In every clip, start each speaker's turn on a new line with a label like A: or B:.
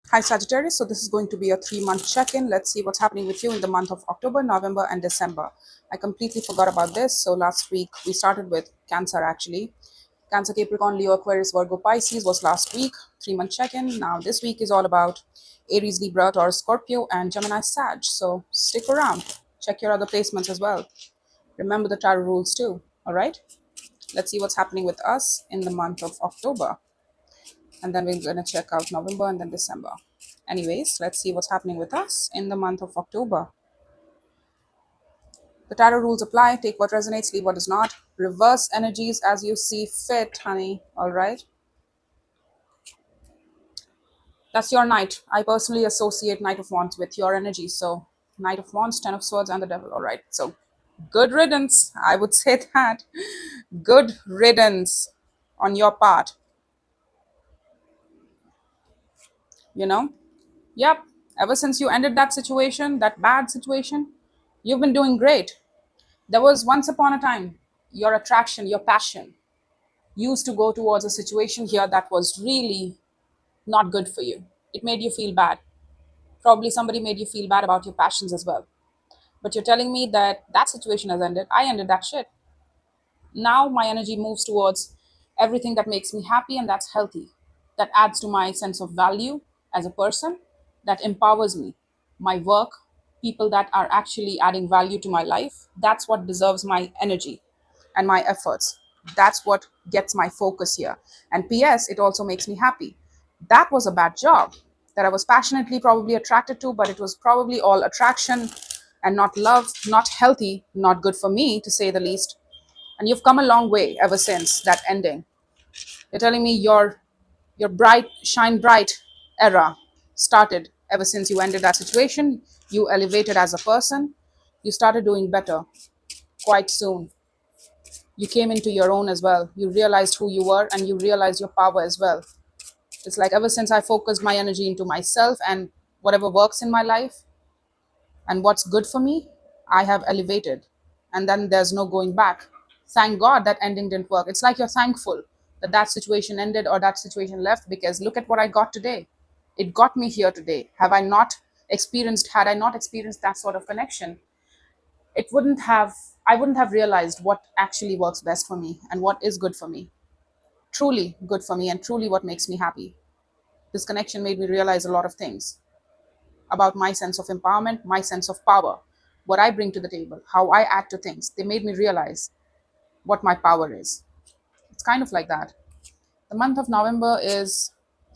A: Hi Sagittarius, so this is going to be a 3-month check-in. Let's see what's happening with you in the month of October, November and December. I completely forgot about this. So last week we started with Cancer actually. Cancer, Capricorn, Leo, Aquarius, Virgo, Pisces was last week, 3-month check-in. Now this week is all about Aries, Libra, Taurus, Scorpio and Gemini, Sag. So stick around. Check your other placements as well. Remember the tarot rules too, all right? Let's see what's happening with us in the month of October. And then we're going to check out November and then December. Anyways, let's see what's happening with us in the month of October. The tarot rules apply. Take what resonates, leave what does not. Reverse energies as you see fit, honey. All right. That's your Knight. I personally associate Knight of Wands with your energy. So Knight of Wands, Ten of Swords, and the Devil. All right. So good riddance. I would say that. Good riddance on your part. You know? Yep. Ever since you ended that situation, that bad situation, you've been doing great. There was once upon a time your attraction, your passion used to go towards a situation here that was really not good for you. It made you feel bad. Probably somebody made you feel bad about your passions as well. But you're telling me that that situation has ended. I ended that shit. Now my energy moves towards everything that makes me happy and that's healthy, that adds to my sense of value as a person, that empowers me, my work, people that are actually adding value to my life. That's what deserves my energy and my efforts. That's what gets my focus here. And PS, it also makes me happy. That was a bad job that I was passionately probably attracted to, but it was probably all attraction and not love, not healthy, not good for me to say the least. And you've come a long way ever since that ending. You're telling me your bright, shine bright era started ever since you ended that situation. You elevated as a person. You started doing better quite soon. You came into your own as well. You realized who you were and you realized your power as well. It's like ever since I focused my energy into myself and whatever works in my life and what's good for me, I have elevated. And then there's no going back. Thank God that ending didn't work. It's like you're thankful that that situation ended or that situation left, because look at what I got today. It got me here today. Had I not experienced that sort of connection, it wouldn't have, I wouldn't have realized what actually works best for me and what is good for me, truly good for me and truly what makes me happy. This connection made me realize a lot of things about my sense of empowerment, my sense of power, what I bring to the table, how I add to things. They made me realize what my power is. It's kind of like that. The month of November is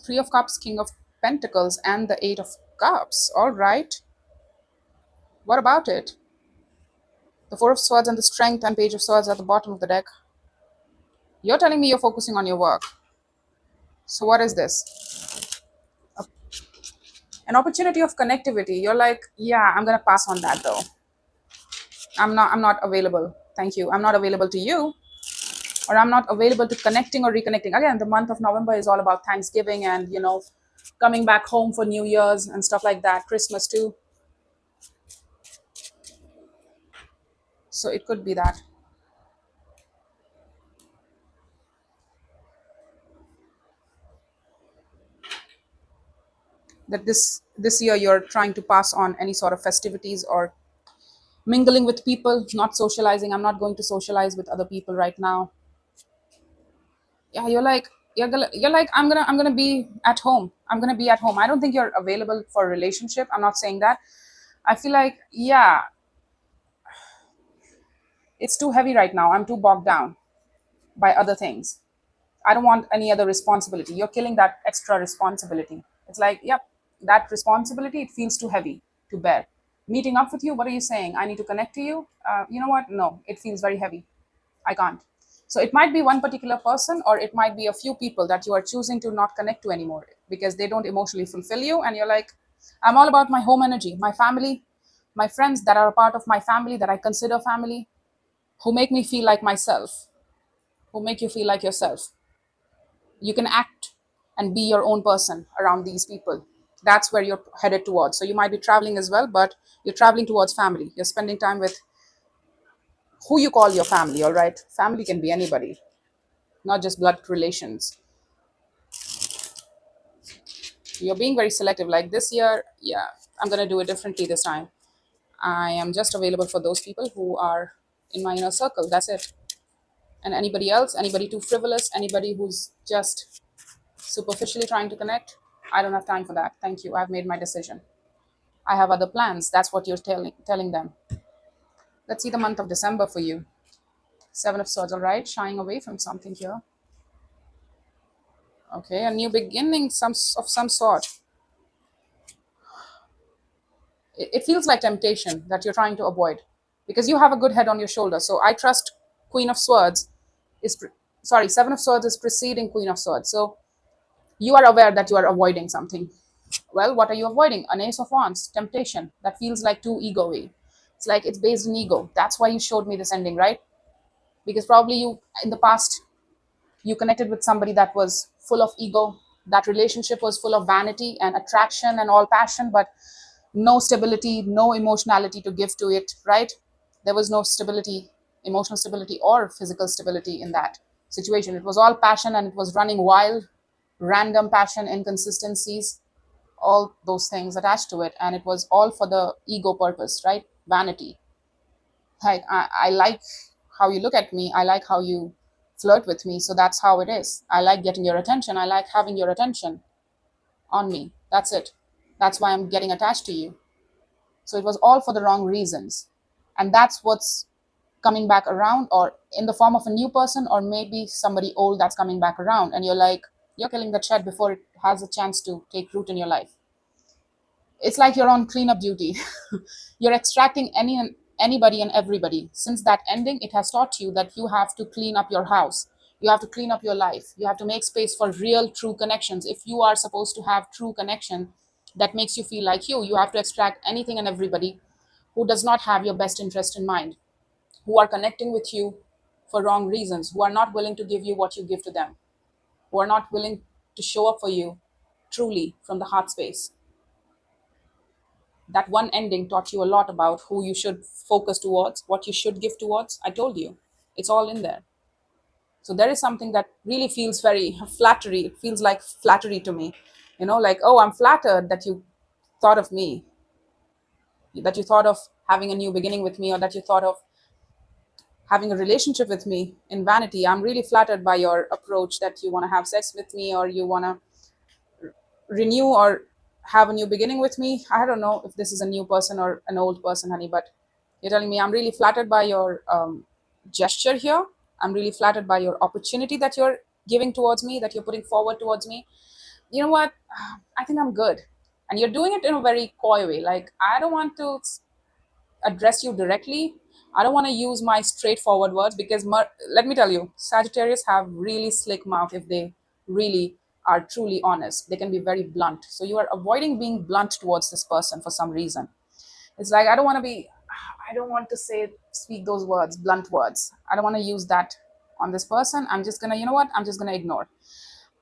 A: Three of Cups, King of Pentacles, and the Eight of Cups. All right. What about it? The Four of Swords and the Strength and Page of Swords at the bottom of the deck. You're telling me you're focusing on your work. So what is this? An opportunity of connectivity. You're like, yeah, I'm gonna pass on that though. I'm not available. Thank you. I'm not available to you, or I'm not available to connecting or reconnecting. Again, the month of November is all about Thanksgiving and, coming back home for New Year's and stuff like that, Christmas too. So it could be that this year you're trying to pass on any sort of festivities or mingling with people, not socializing. I'm not going to socialize with other people right now. Yeah, you're like I'm gonna be at home. I'm gonna be at home. I don't think you're available for a relationship. I'm not saying that. I feel like, yeah, it's too heavy right now. I'm too bogged down by other things. I don't want any other responsibility. You're killing that extra responsibility. It's like, yep, that responsibility, it feels too heavy to bear. Meeting up with you, what are you saying? I need to connect to you? You know what? No, it feels very heavy. I can't. So it might be one particular person, or it might be a few people that you are choosing to not connect to anymore because they don't emotionally fulfill you. And you're like, I'm all about my home energy, my family, my friends that are a part of my family that I consider family, who make me feel like myself, who make you feel like yourself. You can act and be your own person around these people. That's where you're headed towards. So you might be traveling as well, but you're traveling towards family. You're spending time with who you call your family. All right, family can be anybody, not just blood relations. You're being very selective. Like this year, yeah, I'm going to do it differently this time. I am just available for those people who are in my inner circle. That's it. And anybody else, anybody too frivolous, anybody who's just superficially trying to connect, I don't have time for that. Thank you. I've made my decision. I have other plans. That's what you're telling them. Let's see the month of December for you. Seven of Swords, all right? Shying away from something here. Okay, a new beginning of some sort. It feels like temptation that you're trying to avoid because you have a good head on your shoulder. So I trust Queen of Swords is, sorry, Seven of Swords is preceding Queen of Swords. So you are aware that you are avoiding something. Well, what are you avoiding? An Ace of Wands, temptation. That feels like too ego-y. It's like it's based in ego. That's why you showed me this ending, right? Because probably you, in the past, you connected with somebody that was full of ego. That relationship was full of vanity and attraction and all passion, but no stability, no emotionality to give to it, right? There was no stability, emotional stability or physical stability in that situation. It was all passion and it was running wild, random passion, inconsistencies, all those things attached to it. And it was all for the ego purpose, right? Vanity. Like, I like how you look at me. I like how you flirt with me. So that's how it is. I like getting your attention. I like having your attention on me. That's it. That's why I'm getting attached to you. So it was all for the wrong reasons. And that's what's coming back around, or in the form of a new person, or maybe somebody old that's coming back around. And you're like, you're killing the shed before it has a chance to take root in your life. It's like you're on cleanup duty. You're extracting anybody and everybody. Since that ending, it has taught you that you have to clean up your house. You have to clean up your life. You have to make space for real, true connections. If you are supposed to have true connection that makes you feel like you have to extract anything and everybody who does not have your best interest in mind, who are connecting with you for wrong reasons, who are not willing to give you what you give to them, who are not willing to show up for you truly from the heart space. That one ending taught you a lot about who you should focus towards, what you should give towards. I told you, it's all in there. So there is something that really feels very flattery. It feels like flattery to me, like, oh, I'm flattered that you thought of me, that you thought of having a new beginning with me, or that you thought of having a relationship with me in vanity. I'm really flattered by your approach that you want to have sex with me, or you want to renew or have a new beginning with me. I don't know if this is a new person or an old person, honey, but you're telling me I'm really flattered by your gesture here. I'm really flattered by your opportunity that you're giving towards me, that you're putting forward towards me. You know what? I think I'm good. And you're doing it in a very coy way. Like, I don't want to address you directly. I don't want to use my straightforward words because let me tell you, Sagittarius have really slick mouth if they really are truly honest. They can be very blunt. So you are avoiding being blunt towards this person for some reason. It's like, I don't want to speak those words, blunt words. I don't want to use that on this person. I'm just going to, I'm just going to ignore.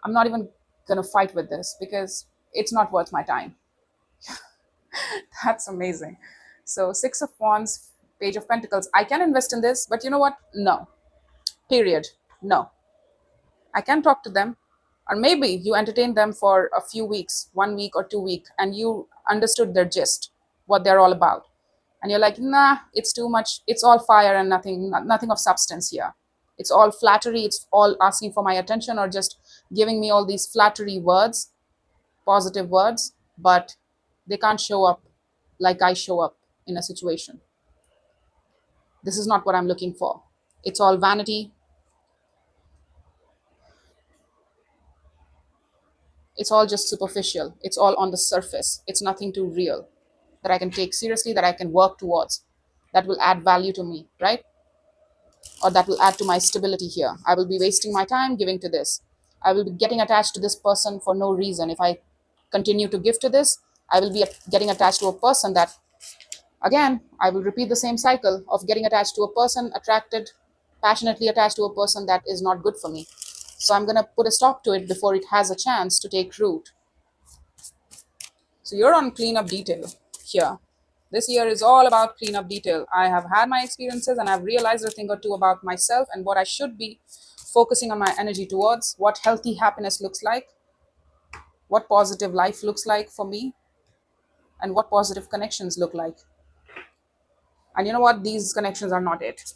A: I'm not even going to fight with this because it's not worth my time. That's amazing. So Six of Wands, Page of Pentacles. I can invest in this, but you know what? No. Period. No. I can talk to them. Or maybe you entertained them for a few weeks, 1 week or 2 weeks, and you understood their gist, what they're all about. And you're like, nah, it's too much. It's all fire and nothing of substance here. It's all flattery. It's all asking for my attention or just giving me all these flattery words, positive words, but they can't show up like I show up in a situation. This is not what I'm looking for. It's all vanity. It's all just superficial. It's all on the surface. It's nothing too real that I can take seriously, that I can work towards, that will add value to me, right? Or that will add to my stability here. I will be wasting my time giving to this. I will be getting attached to this person for no reason. If I continue to give to this, I will be getting attached to a person that, again, I will repeat the same cycle of getting attached to a person, passionately attached to a person that is not good for me. So I'm going to put a stop to it before it has a chance to take root. So you're on cleanup detail here. This year is all about cleanup detail. I have had my experiences and I've realized a thing or two about myself and what I should be focusing on my energy towards, what healthy happiness looks like. what positive life looks like for me, and what positive connections look like. And you know what? These connections are not it.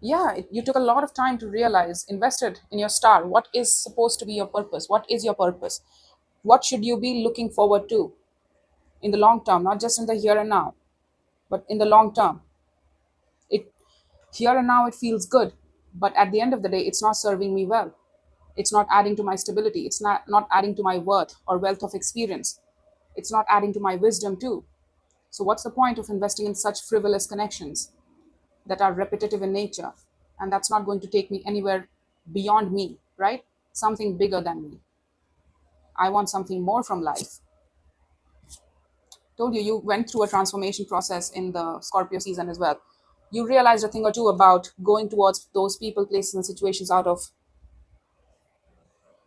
A: Yeah, you took a lot of time to realize, invested in your star. What is supposed to be your purpose? What is your purpose? What should you be looking forward to in the long term, not just in the here and now, but in the long term? It here and now it feels good, but at the end of the day, it's not serving me well. It's not adding to my stability. It's not adding to my worth or wealth of experience. It's not adding to my wisdom too. So what's the point of investing in such frivolous connections that are repetitive in nature, and that's not going to take me anywhere beyond me, right? Something bigger than me. I want something more from life. Told you went through a transformation process in the Scorpio season as well. You realized a thing or two about going towards those people, places, and situations out of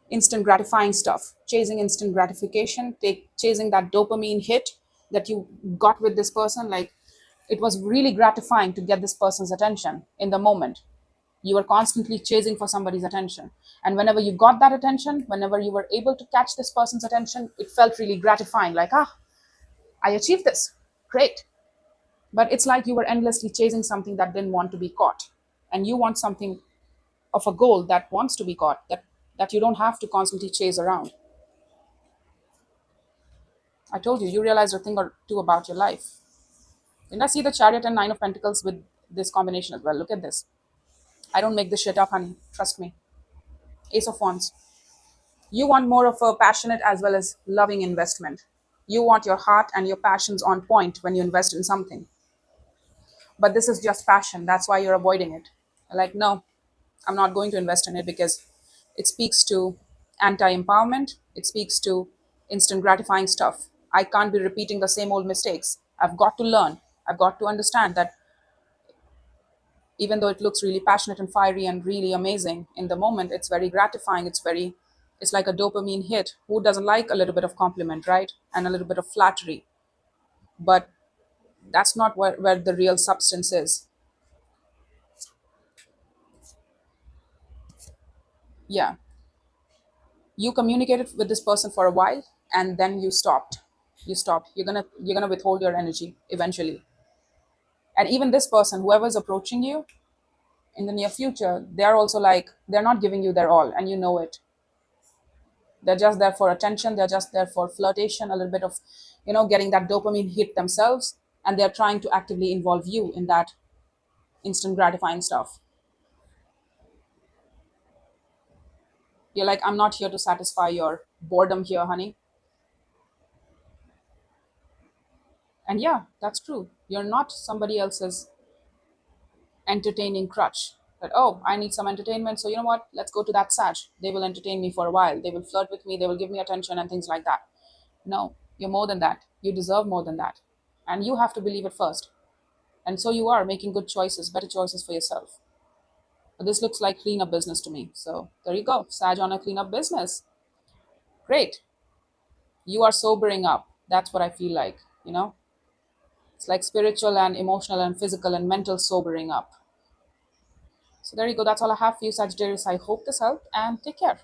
A: instant gratifying stuff, chasing instant gratification, chasing that dopamine hit that you got with this person. Like, it was really gratifying to get this person's attention in the moment. You were constantly chasing for somebody's attention. And whenever you got that attention, whenever you were able to catch this person's attention, it felt really gratifying. Like, I achieved this. Great. But it's like you were endlessly chasing something that didn't want to be caught. And you want something of a goal that wants to be caught, that you don't have to constantly chase around. I told you, you realized a thing or two about your life. Didn't I see the Chariot and Nine of Pentacles with this combination as well? Look at this. I don't make this shit up, honey. Trust me. Ace of Wands. You want more of a passionate as well as loving investment. You want your heart and your passions on point when you invest in something. But this is just passion. That's why you're avoiding it. Like, no, I'm not going to invest in it because it speaks to anti empowerment. It speaks to instant gratifying stuff. I can't be repeating the same old mistakes. I've got to learn. I've got to understand that even though it looks really passionate and fiery and really amazing in the moment, it's very gratifying. It's like a dopamine hit. Who doesn't like a little bit of compliment, right? And a little bit of flattery. But that's not where the real substance is. Yeah. You communicated with this person for a while and then you stopped. You're gonna withhold your energy eventually. And even this person, whoever's approaching you in the near future, they're also like, they're not giving you their all, and you know it. They're just there for attention. They're just there for flirtation, a little bit of, getting that dopamine hit themselves. And they're trying to actively involve you in that instant gratifying stuff. You're like, I'm not here to satisfy your boredom here, honey. And yeah, that's true. You're not somebody else's entertaining crutch. But oh, I need some entertainment. So you know what? Let's go to that Sag. They will entertain me for a while. They will flirt with me. They will give me attention and things like that. No, you're more than that. You deserve more than that. And you have to believe it first. And so you are making good choices, better choices for yourself. But this looks like cleanup business to me. So there you go. Sag on a cleanup business. Great. You are sobering up. That's what I feel like. It's like spiritual and emotional and physical and mental sobering up. So there you go. That's all I have for you, Sagittarius. I hope this helped and take care.